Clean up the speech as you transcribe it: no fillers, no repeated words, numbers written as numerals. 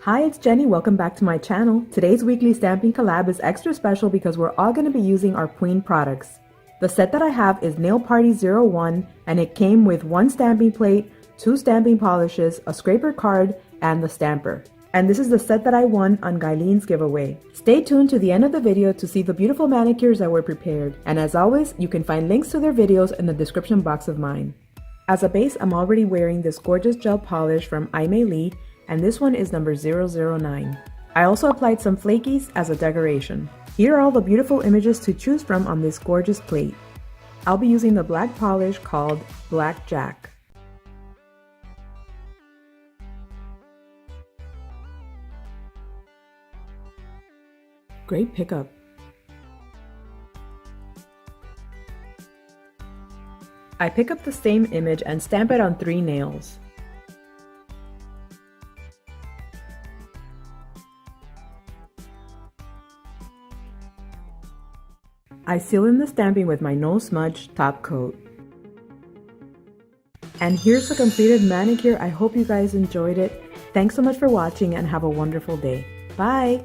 Hi, it's Jenny. Welcome back to my channel. Today's weekly stamping collab is extra special because we're all going to be using our PUEEN products. The set that I have is Nail Party 01 and it came with 1 stamping plate, 2 stamping polishes, a scraper card, and the stamper. And this is the set that I won on Guylene's giveaway. Stay tuned to the end of the video to see the beautiful manicures that were prepared. And as always, you can find links to their videos in the description box of mine. As a base, I'm already wearing this gorgeous gel polish from AIMEILI, and this one is number 009. I also applied some flakies as a decoration. Here are all the beautiful images to choose from on this gorgeous plate. I'll be using the black polish called Black Jack. Great pickup. I pick up the same image and stamp it on 3 nails. I seal in the stamping with my no smudge top coat. And here's the completed manicure. I hope you guys enjoyed it. Thanks so much for watching and have a wonderful day. Bye!